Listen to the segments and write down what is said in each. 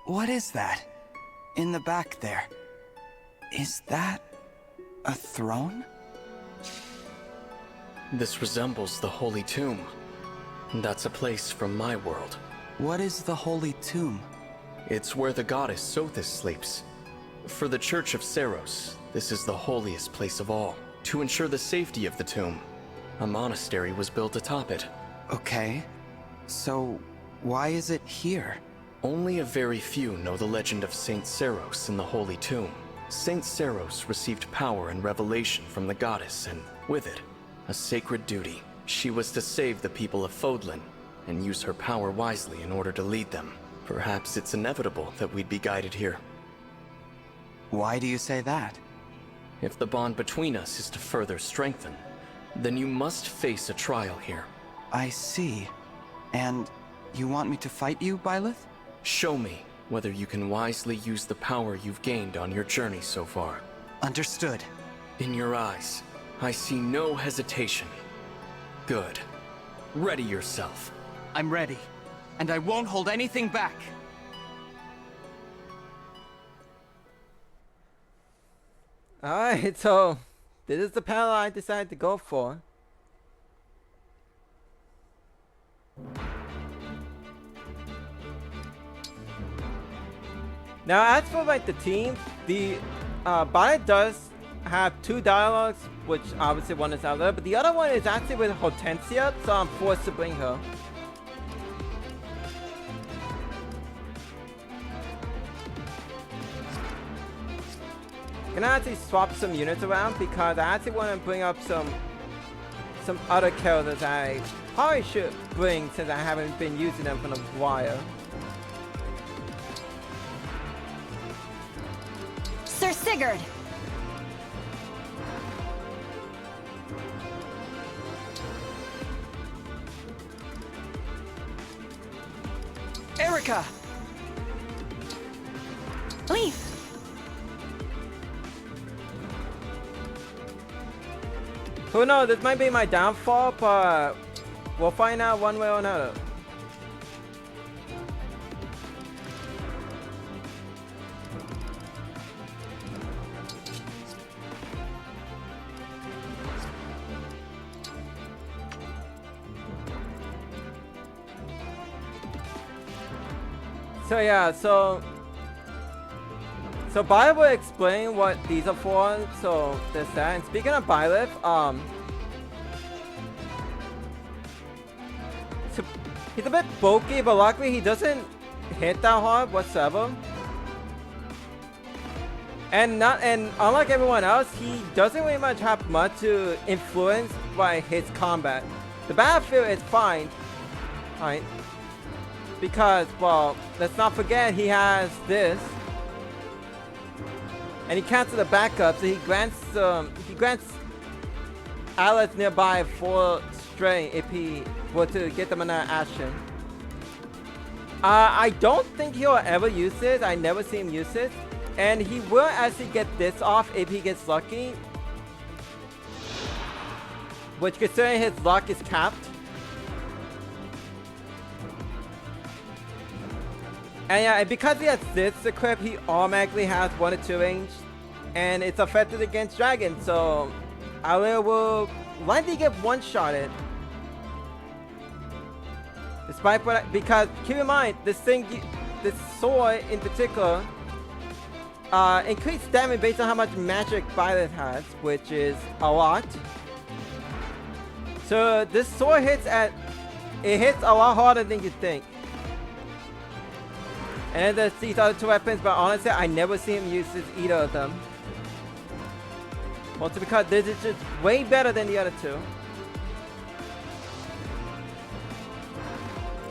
What is that? In the back there. Is that a throne? This resembles the Holy Tomb. That's a place from my world. What is the Holy Tomb? It's where the goddess Sothis sleeps. For the Church of Seros, this is the holiest place of all. To ensure the safety of the tomb, a monastery was built atop it. Okay. So, why is it here? Only a very few know the legend of Saint Seros in the Holy Tomb. Saint Seros received power and revelation from the goddess, and with it, a sacred duty. She was to save the people of Fodlan, and use her power wisely in order to lead them. Perhaps it's inevitable that we'd be guided here. Why do you say that? If the bond between us is to further strengthen, then you must face a trial here. I see. And you want me to fight you, Byleth? Show me whether you can wisely use the power you've gained on your journey so far. Understood. In your eyes, I see no hesitation. Good. Ready yourself. I'm ready, and I won't hold anything back. Alright, so this is the panel I decided to go for. Now, as for like the team, the Bonnet does have two dialogues, which obviously one is out there, but the other one is actually with Hortensia, so I'm forced to bring her. Gonna actually swap some units around because I actually want to bring up some other characters I probably should bring since I haven't been using them for a while. Sir Sigurd! Erica! Leaf! Who knows, this might be my downfall, but we'll find out one way or another. So yeah, so Byleth will explain what these are for, so there's that. And speaking of Byleth, so he's a bit bulky, but luckily he doesn't hit that hard whatsoever. And unlike everyone else, he doesn't really much have much to influence by his combat. The battlefield is fine, right? Because, well, let's not forget he has this. And he cancels the backup, so he grants allies nearby 4 strain if he were to get them in an action. I don't think he'll ever use this. I never see him use it. And he will actually get this off if he gets lucky. Which, considering his luck is capped. And yeah, and because he has this equipped, he automatically has 1 or 2 range. And it's effective against dragons, so Alia will likely get one-shotted. Despite what because keep in mind, this sword in particular, increased damage based on how much magic Byleth has, which is a lot. So this sword hits a lot harder than you think. And then there's these other 2 weapons, but honestly, I never see him use either of them. Also because this is just way better than the other 2.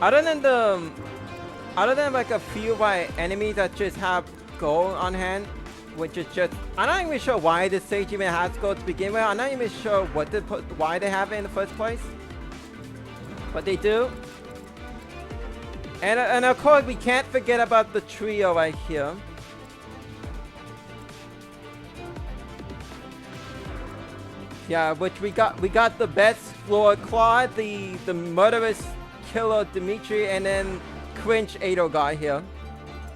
Other than like a few enemies that just have gold on hand, which is just, I'm not even sure why this stage even has gold to begin with. I'm not even sure why they have it in the first place. But they do. And of course, we can't forget about the trio right here. Yeah, which we got the best Lord Claude, the murderous killer Dimitri, and then cringe Ado guy here.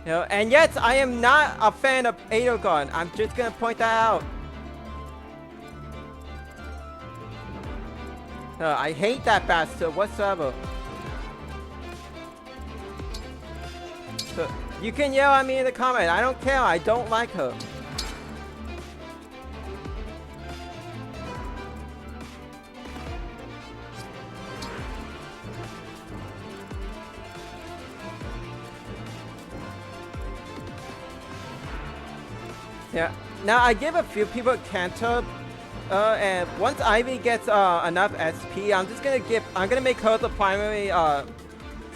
You know, and yes, I am not a fan of Aerogun. I'm just gonna point that out. I hate that bastard whatsoever. So, you can yell at me in the comment. I don't care. I don't like her. Yeah. Now I give a few people Canto, and once Ivy gets enough SP, I'm gonna make her the primary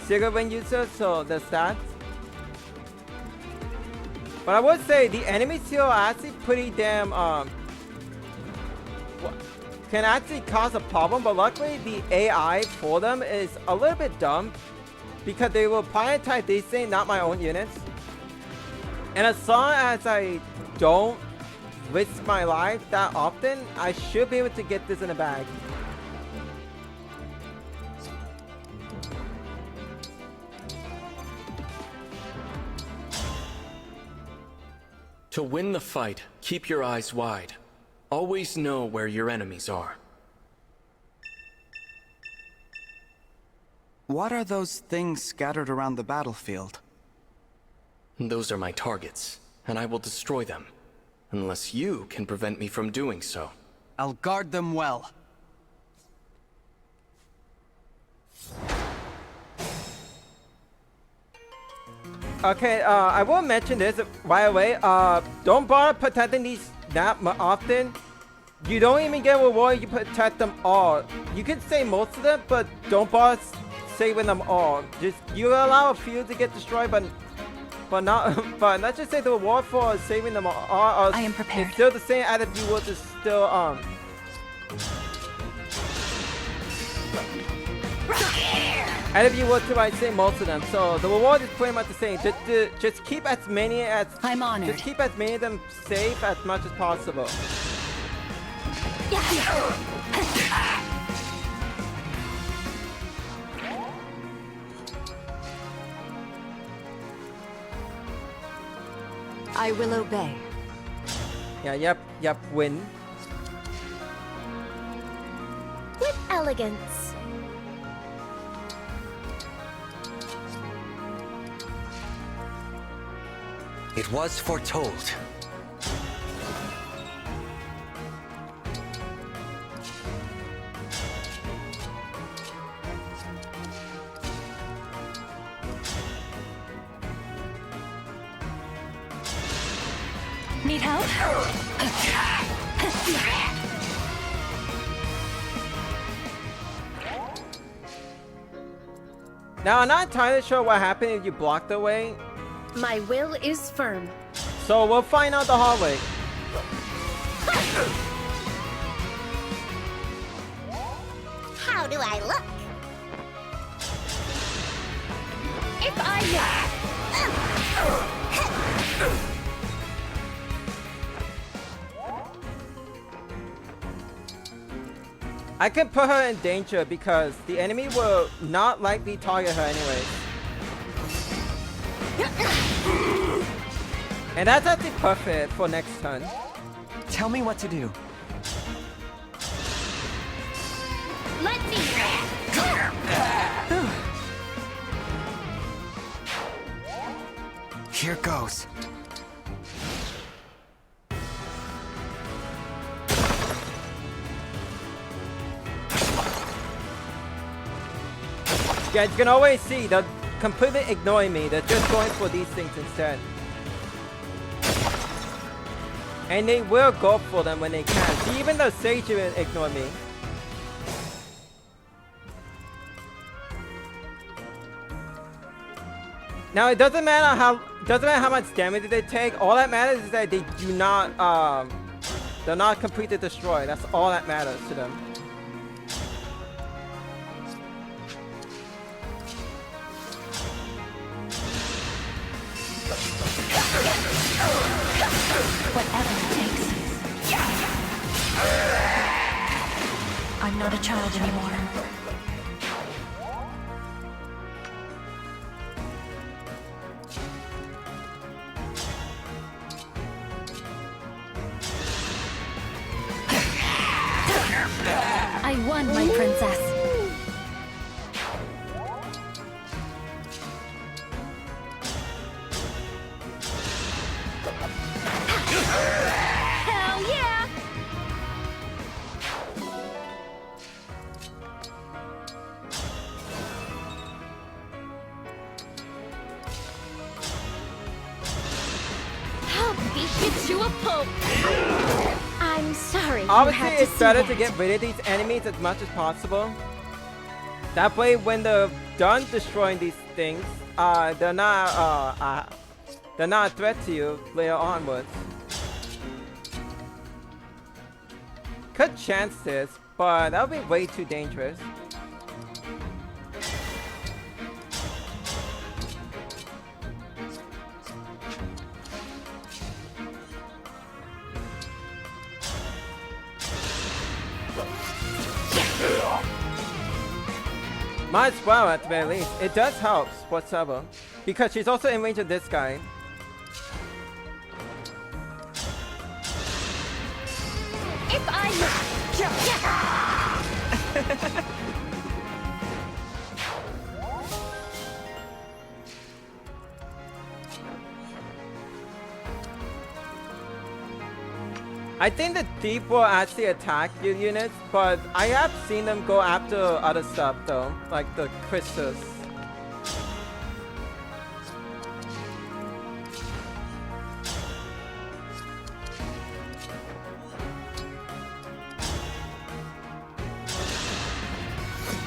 Cigarette user, so there's that. But I would say the enemies here are actually pretty damn can actually cause a problem. But luckily the AI for them is a little bit dumb because they will prioritize these things, not my own units. And as long as I don't risk my life that often, I should be able to get this in a bag. To win the fight, keep your eyes wide. Always know where your enemies are. What are those things scattered around the battlefield? Those are my targets, and I will destroy them. Unless you can prevent me from doing so. I'll guard them well. Okay, I will mention this right away. Don't bother protecting these that often. You don't even get reward, you protect them all. You can save most of them, but don't bother saving them all. Just, you allow a few to get destroyed, but not, let's just say the reward for saving them all I am prepared. is still the same as if you were to still, and if you were to, I'd say most of them. So the reward is pretty much the same. Just keep as many as I'm honored. Just keep as many of them safe as much as possible. I will obey. Yeah, yep, win. With elegance. It was foretold. Need help? Now, I'm not entirely sure what happened if you blocked the way. My will is firm. So we'll find out the hard way. How do I look? If I I can put her in danger because the enemy will not likely target her anyways. And that's actually perfect for next turn. Tell me what to do. let's see. Here goes. Yeah, you can always see they're completely ignoring me. They're just going for these things instead. And they will go for them when they can. See, even the Sage will ignore me. Now it doesn't matter how much damage they take. All that matters is that they do not they're not completely destroyed. That's all that matters to them. Whatever it takes. I'm not a child anymore. I won, my princess. Hell yeah! I'll beat you to a pulp. I'm sorry. you Obviously, had to it's see better that. to get rid of these enemies as much as possible. That way, when they're done destroying these things, they're not a threat to you later onwards. Could chance this, but that would be way too dangerous. Might as well at the very least. It does help whatsoever. Because she's also in range of this guy. If I I think the thief will actually attack your units, but I have seen them go after other stuff though, like the crystals.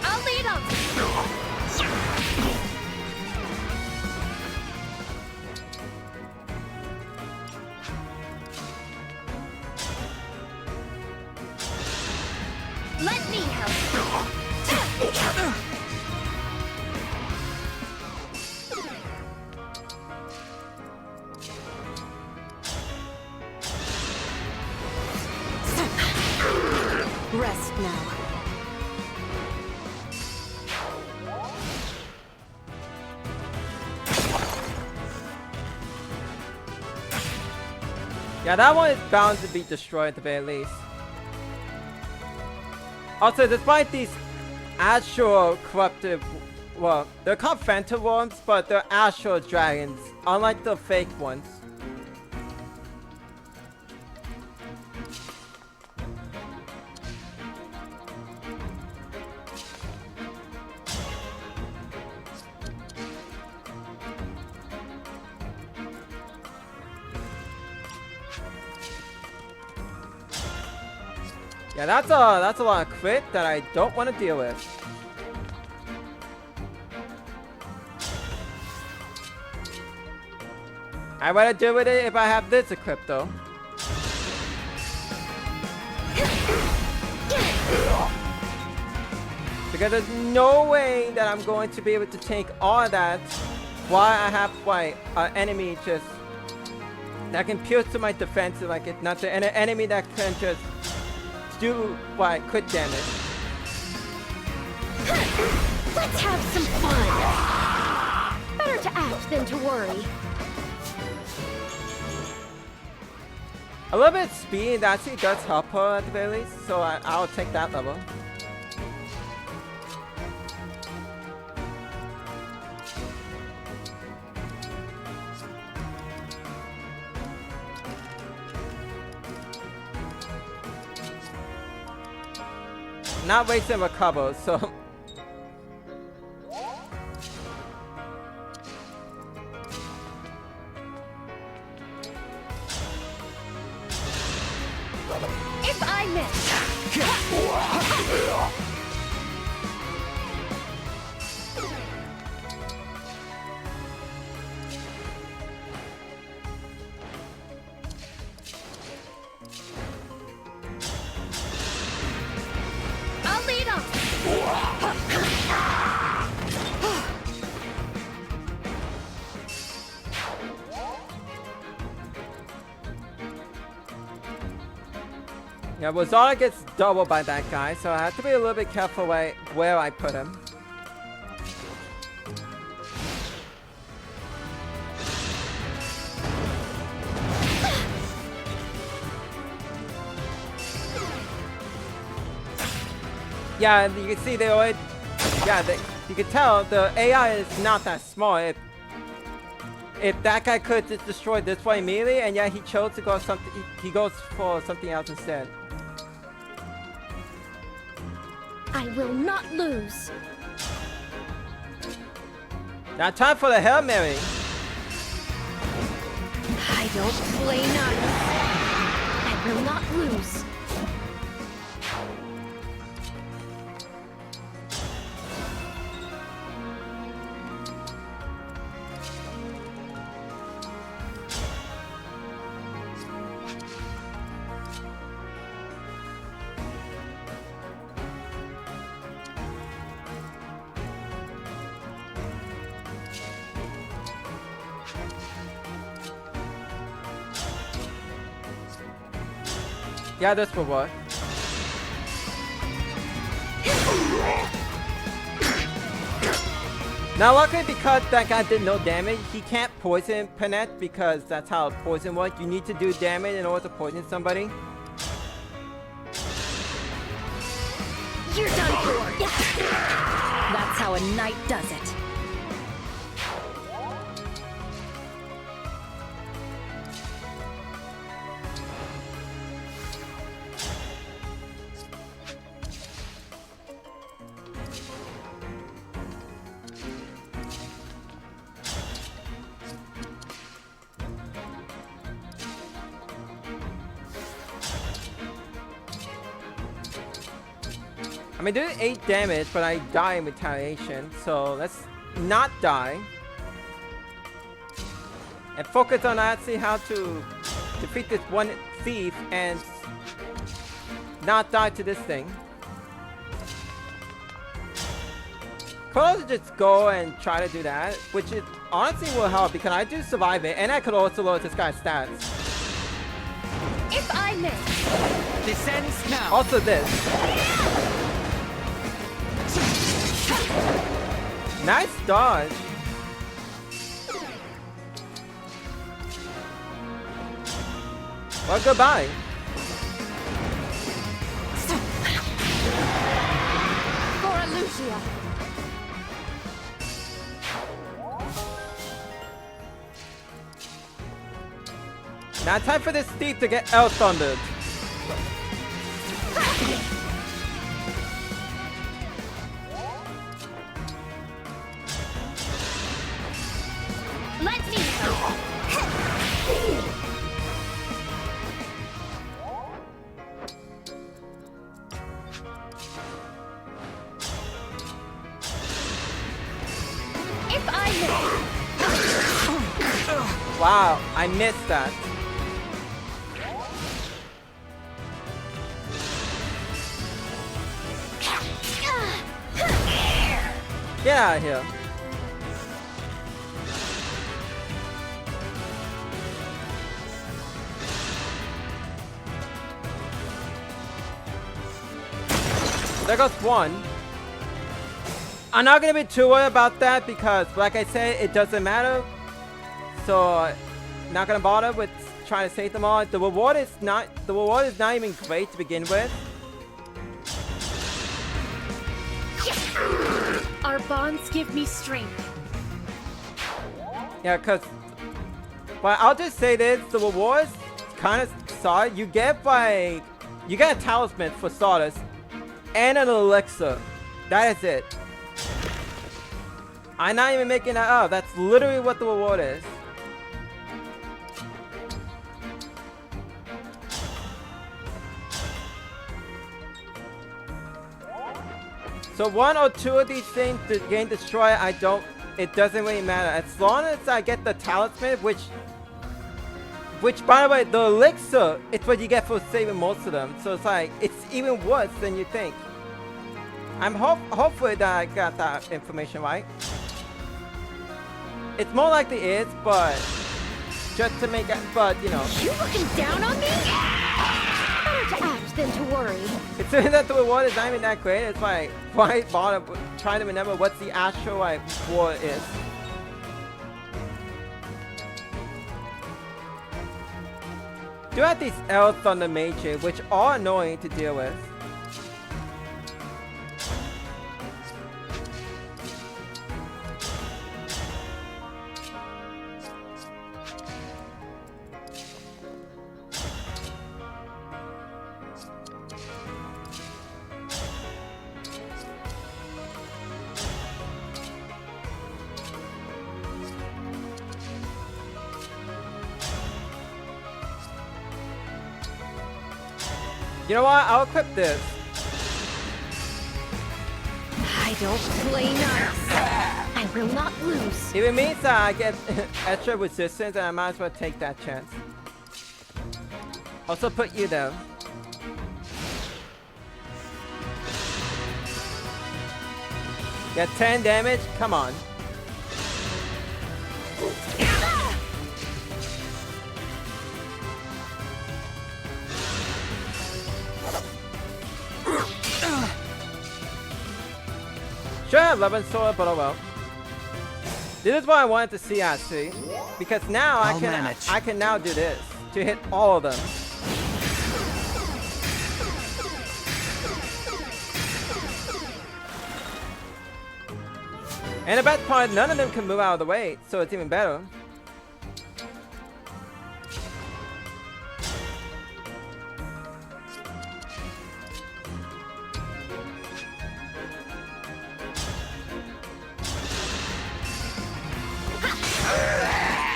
I'll lead 'em. Let me help. Rest now. Yeah, that one is bound to be destroyed at the very least. Also, despite these actual corruptive, well, they're called phantom worms, but they're actual dragons, unlike the fake ones. Yeah, that's a lot of crit that I don't want to deal with. I want to deal with it if I have this equipped though. Because there's no way that I'm going to be able to take all of that while I have like an enemy just that can pierce to my defense like it's nothing, and an enemy that can just do like quick damage. Let's have some fun. Better to act than to worry. A little bit of speed actually does help her at the very least, so I'll take that level. Not wasting a cover, so If I miss. I'll lead 'em. yeah, Rosara gets doubled by that guy, so I have to be a little bit careful where I put him. Yeah, and you can see they already. Yeah, you can tell the AI is not that smart. If that guy could just destroy this one immediately, and yeah, he chose to go something. He goes for something else instead. I will not lose. Now time for the Hail Mary. I don't play nice. I will not lose. Yeah, this will work. Now luckily because that guy did no damage, he can't poison Panette because that's how poison works. You need to do damage in order to poison somebody. You're done for. That's how a knight does it. I mean, doing 8 damage, but I die in retaliation. So let's not die. And focus on actually how to defeat this one thief and not die to this thing. Could also just go and try to do that, which it honestly will help because I do survive it, and I could also load this guy's stats. If I miss. Descends now. Also this. Nice dodge. Well, goodbye. For Lucia. Now time for this thief to get out-thundered. Let me go. If I miss. Wow, I missed that. Get out of here. There goes one. I'm not gonna be too worried about that because, like I said, it doesn't matter. So, not gonna bother with trying to save them all. The reward is not even great to begin with. Our bonds give me strength. Yeah, cause. But I'll just say this: the rewards kind of solid. You get a talisman for Stardust and an elixir. That is it. I'm not even making that up. That's literally what the reward is. So 1 or 2 of these things to gain destroy, it doesn't really matter. As long as I get the talisman, which by the way, the elixir is what you get for saving most of them. So it's like, it's even worse than you think. I'm hopefully that I got that information right. It's more likely it is, but just to make it, but you know. You looking down on me? Better to act than to worry. Considering that the reward is not even that great, it's like, why bother trying to remember what the actual like reward is? Do have these elves on the mages, which are annoying to deal with. You know what? I'll equip this. I don't play nice. I will not lose. If it means that I get extra resistance, then I might as well take that chance. Also put you there. Get 10 damage? Come on. Sure, I have 11 sword, but oh well. This is what I wanted to see actually, because now I'll manage. I can now do this to hit all of them. And the best part, none of them can move out of the way, so it's even better.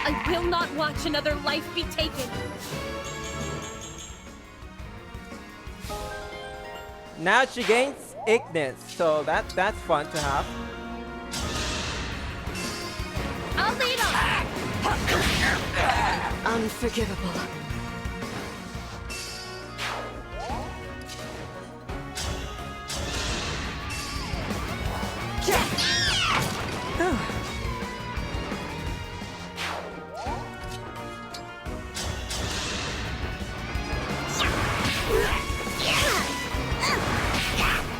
I will not watch another life be taken. Now she gains Ignis, so that's fun to have. I'll lead on. Unforgivable.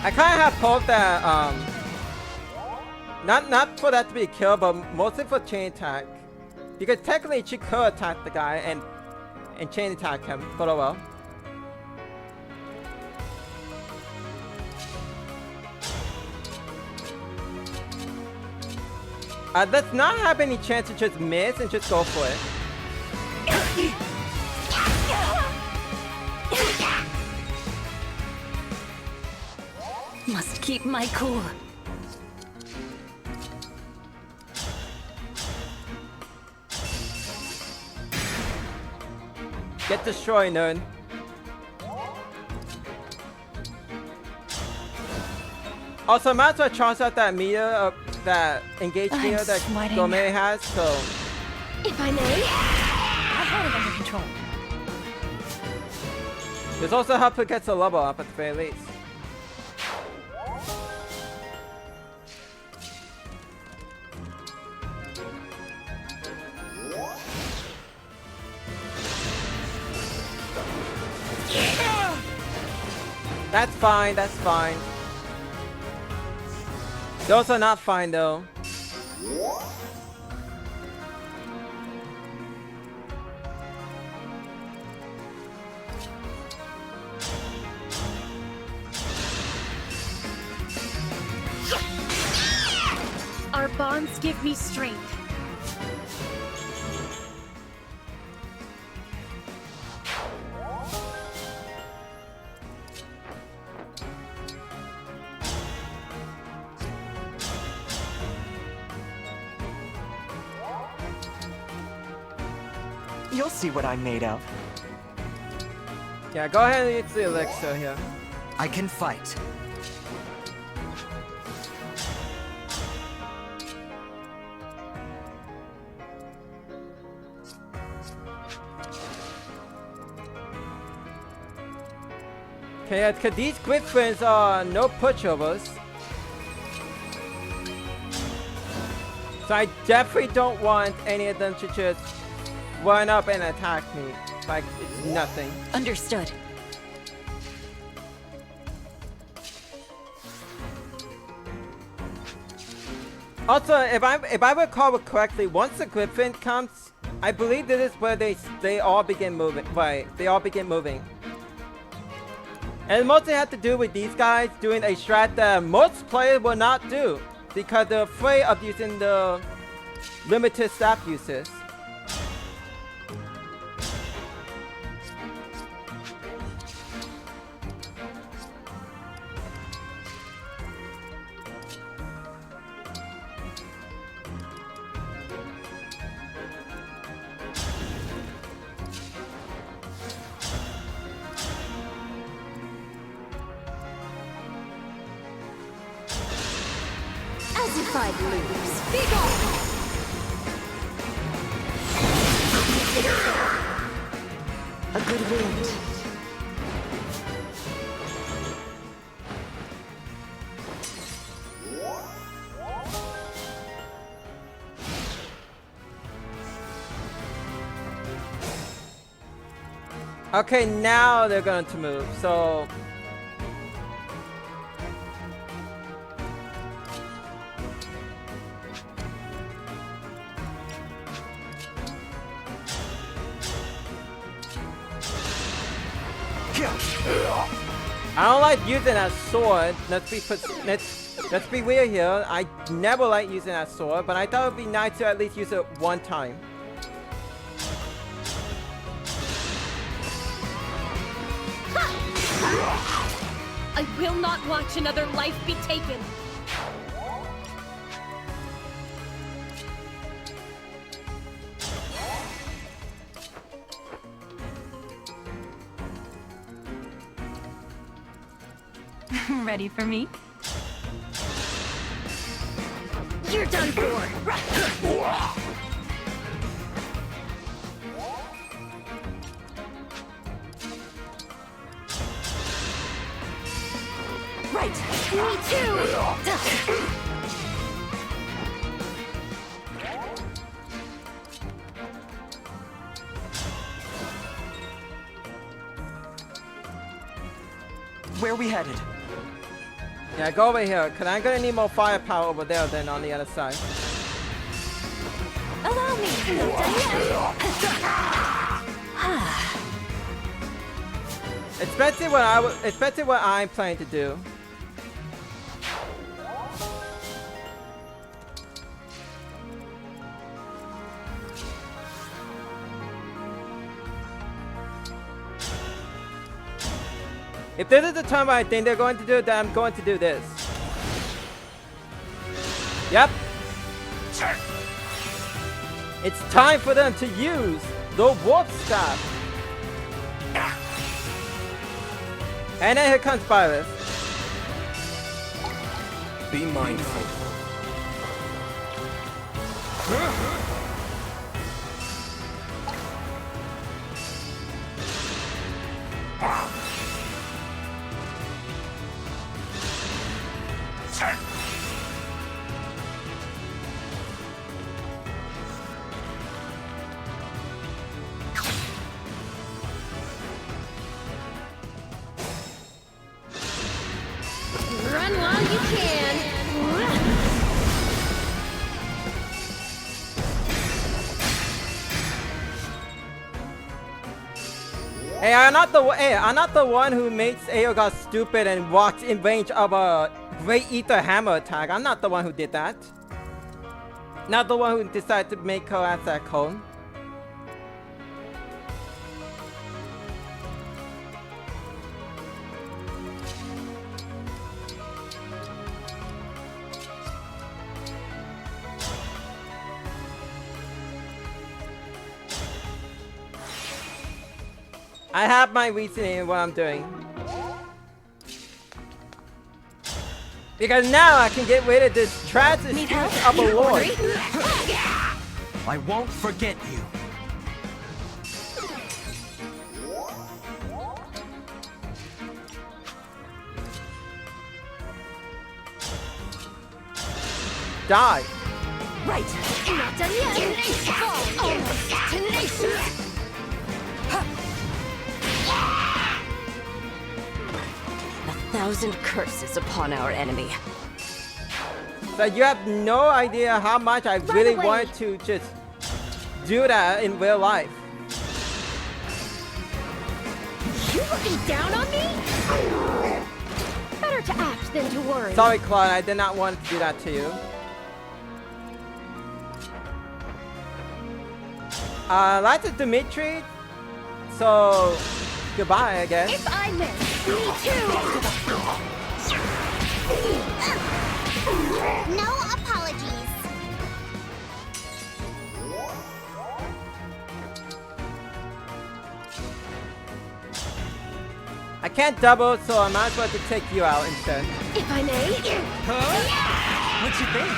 I kind of have hope that not for that to be a kill, but mostly for chain attack, because technically she could attack the guy and chain attack him, but oh well. Let's not have any chance to just miss and just go for it. Must keep my cool. Get destroyed, nerd. Also, might as well charge out that meter, that engaged I'm meter that sweating. Gourmet has, so... If I may. I had it under control. There's also help to get the level up at the very least. That's fine, that's fine. Those are not fine though. Our bonds give me strength. You'll see what I'm made of. Yeah, go ahead and use the elixir here. I can fight. Okay, cause these griffins are no pushovers. So I definitely don't want any of them to just run up and attack me. Like it's nothing. Understood. Also, if I recall correctly, once the griffin comes, I believe this is where they all begin moving. Right, they all begin moving. And it mostly had to do with these guys doing a strat that most players will not do because they're afraid of using the limited staff uses. If I'd lose, be gone! A good wind. Okay, now they're going to move. So I don't like using that sword. Let's be real here. I never like using that sword, but I thought it would be nice to at least use it one time. I will not watch another life be taken. Ready for me? You're done for. Right. Me too. Where are we headed? Yeah, go over here, because I'm going to need more firepower over there than on the other side. Allow me. Not done yet. Especially what I'm planning to do. If this is the time I think they're going to do, then I'm going to do this. Yep. It's time for them to use the warp staff. And then here comes Virus. Be mindful. Run while you can. Hey, I'm not the one who makes Aoga stupid and walks in range of a Great Ether Hammer attack. I'm not the one who did that. Not the one who decided to make her as that cone. I have my reasoning in what I'm doing. Because now I can get rid of this tragedy of a lord. I won't forget you. Die. Right. Not done yet. Fall. Almost. Tenacious. 1,000 curses upon our enemy. So you have no idea how much I really wanted to just do that in real life. You looking down on me? Better to act than to worry. Sorry, Claude, I did not want to do that to you. That's it, Dimitri. So, goodbye, I guess. If I miss, me too. No apologies. I can't double, so I might as well to take you out instead. If I may. What'd you think?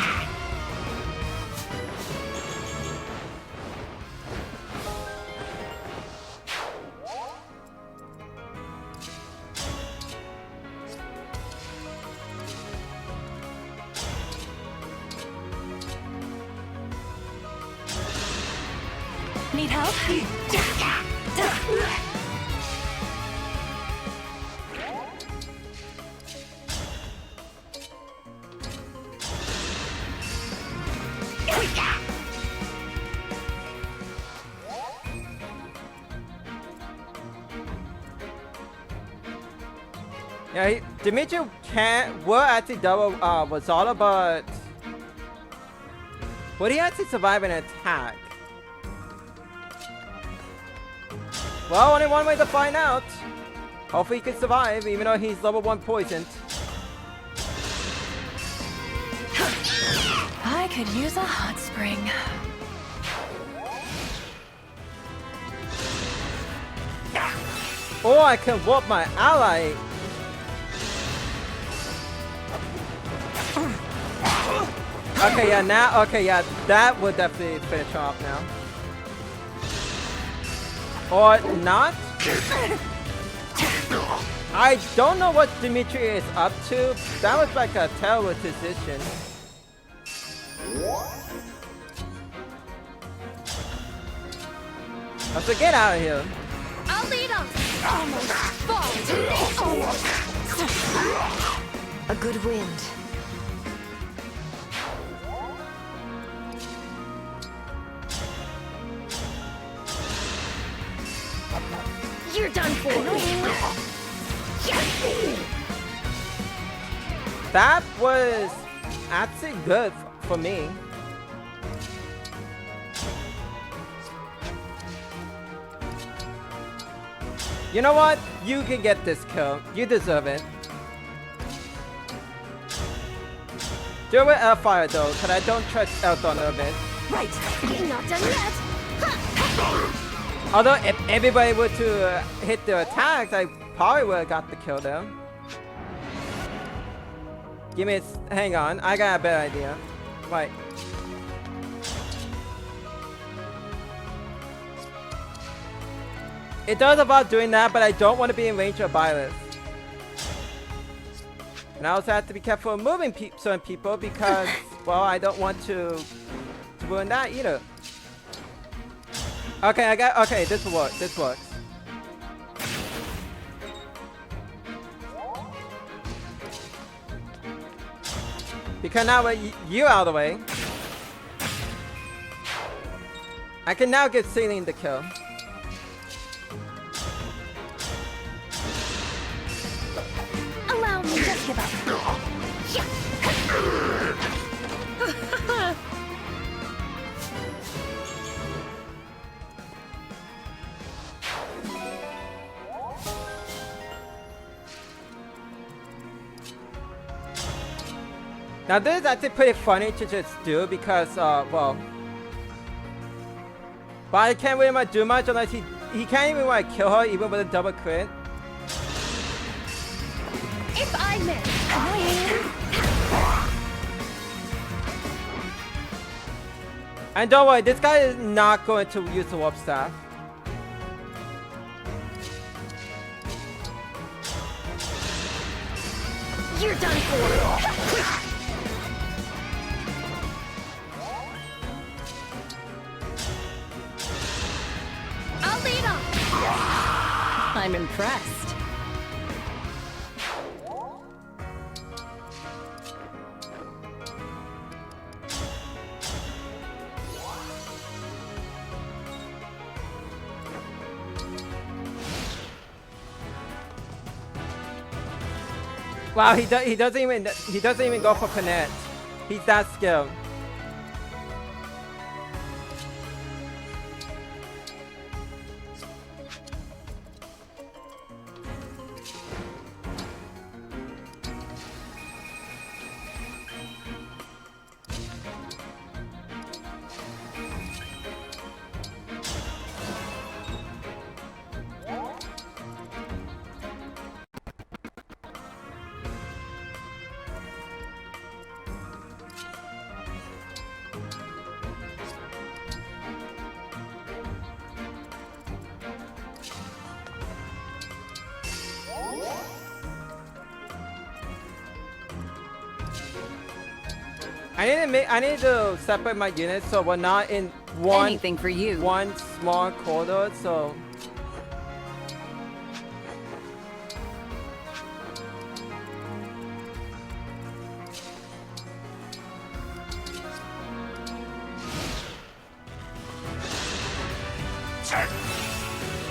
Need help? Yeah, Dimitri will actually double Wazala, but would he actually survive an attack? Well, only one way to find out. Hopefully he can survive, even though he's level 1 poisoned. I could use a hot spring. Or I can whoop my ally. Okay, yeah, now, okay, yeah, that would definitely finish her off now. Or not? I don't know what Dimitri is up to. That was like a terrible decision. Let's get out of here. I'll lead them. Almost fall to this. Almost. A good wind. You're done for. That was actually good for me. You know what? You can get this kill. You deserve it. Do it with Airfire though, because I don't trust Eldon a bit. Right. Not done yet. Although if everybody were to hit their attacks, I probably would have got the kill there. Give me hang on, I got a better idea. Right. It does about doing that, but I don't want to be in range of Violet. And I also have to be careful of moving certain people because, well, I don't want to ruin that either. Okay, okay, this will work, this works. Because now with you out of the way, I can now give Celine the kill. Allow me to give up. Now this is actually pretty funny to just do because, well, but I can't really do much unless he can't even like kill her even with a double crit. If I miss. And don't worry, this guy is not going to use the warp staff. You're done for. I'll lead them. I'm impressed. Wow, he doesn't even go for connect. He's that skilled. I need to separate my units so we're not in one Anything for you. one small corridor. So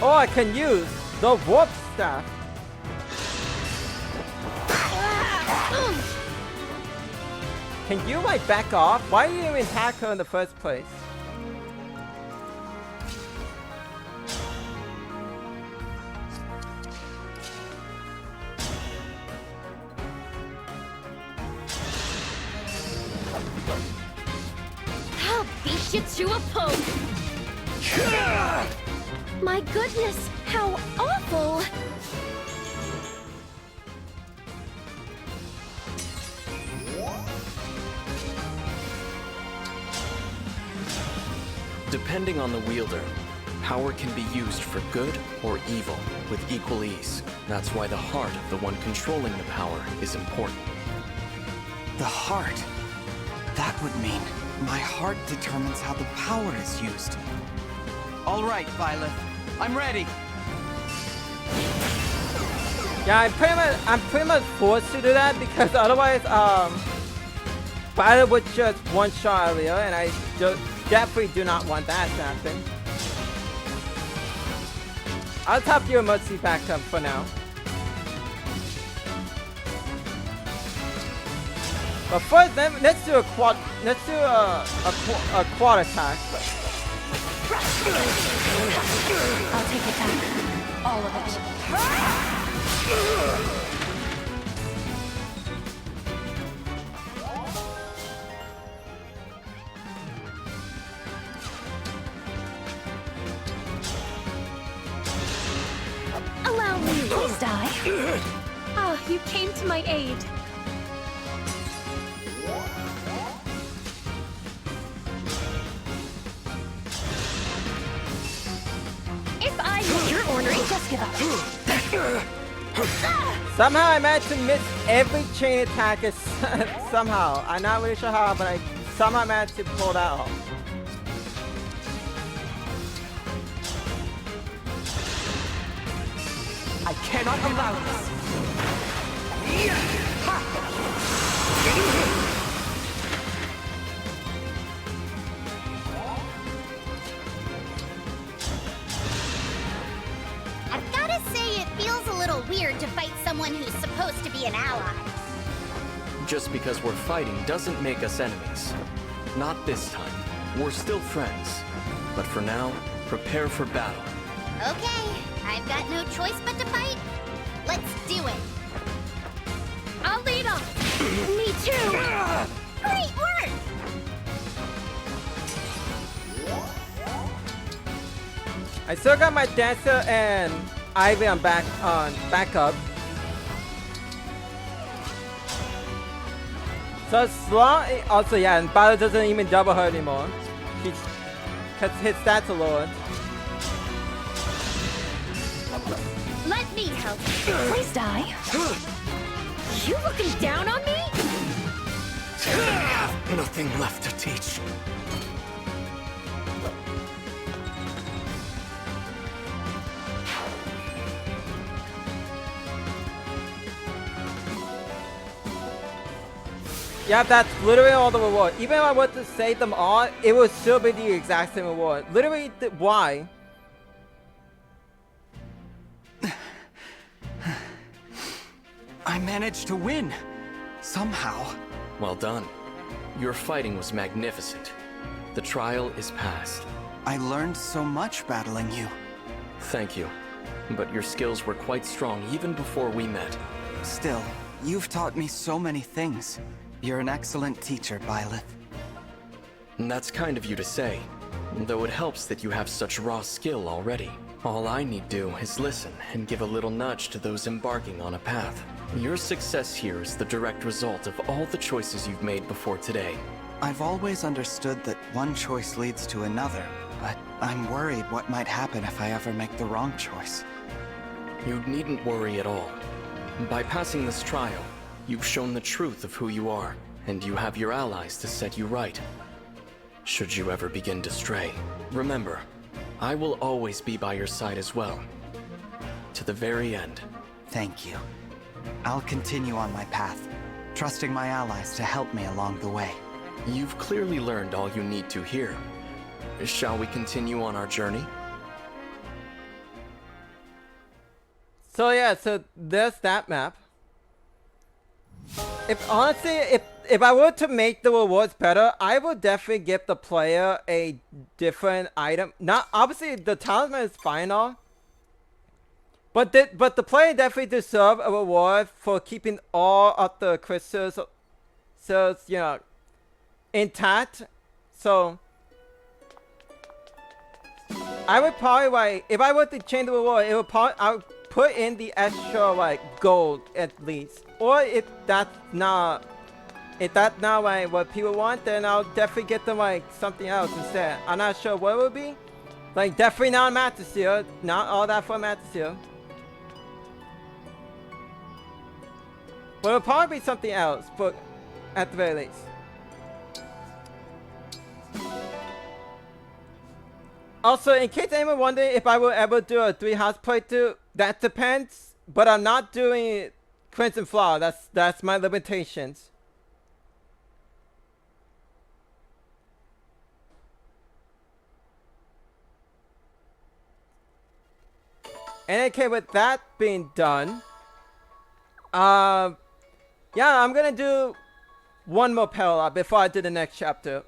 oh, I can use the warp staff. Can you like back off? Why did you even attack her in the first place? I'll beat you to a pulp. My goodness, how awful! Depending on the wielder, power can be used for good or evil with equal ease. That's why the heart of the one controlling the power is important. The heart. That would mean my heart determines how the power is used. All right, Violet. I'm ready. Yeah, I'm pretty much forced to do that because otherwise, Violet would just one-shot earlier, and I definitely do not want that to happen. I'll top your emergency backup for now. But first, let's do a quad. Let's do a quad attack. I'll take it back. All of it. Allow me. Please die. Oh, you came to my aid. If I were your ornery, Just give up. Somehow I managed to miss every chain attack. Somehow, I'm not really sure how, but I somehow managed to pull that off. I cannot allow this. I've gotta say, it feels a little weird to fight someone who's supposed to be an ally. Just because we're fighting doesn't make us enemies. Not this time. We're still friends. But for now, prepare for battle. Okay, I've got no choice but to fight. Let's do it. I'll lead off. Me too. Great work! I still got my dancer and Ivy on backup. So as long also yeah, and Battle doesn't even double her anymore. She's cause his stats are lowered. Let me help. Please die. You looking down on me? Nothing left to teach. Yeah, that's literally all the reward. Even if I were to save them all, it would still be the exact same reward. Literally, why? I managed to win. Somehow. Well done. Your fighting was magnificent. The trial is past. I learned so much battling you. Thank you. But your skills were quite strong even before we met. Still, you've taught me so many things. You're an excellent teacher, Byleth. And that's kind of you to say. Though it helps that you have such raw skill already. All I need do is listen and give a little nudge to those embarking on a path. Your success here is the direct result of all the choices you've made before today. I've always understood that one choice leads to another, but I'm worried what might happen if I ever make the wrong choice. You needn't worry at all. By passing this trial, you've shown the truth of who you are. and you have your allies to set you right. Should you ever begin to stray, remember, I will always be by your side as well. To the very end. Thank you. I'll continue on my path, trusting my allies to help me along the way. You've clearly learned all you need to here. Shall we continue on our journey? So yeah, so there's that map. If honestly, if I were to make the rewards better, I would definitely give the player a different item. Not obviously the talisman is fine all, but the player definitely deserve a reward for keeping all of the crystals, so you know, intact. So I would probably like, if I were to change the reward, it would probably, I would put in the extra like gold at least. Or if that's not like what people want, then I'll definitely get them like something else instead. I'm not sure what it would be. Like definitely not Master Seal, not all that for Master Seal. But it'll probably be something else, but at the very least. Also, in case anyone wondering if I will ever do a 3-house playthrough, that depends. But I'm not doing Crimson Flower. That's my limitations. And okay, with that being done, yeah, I'm gonna do one more parallel before I do the next chapter.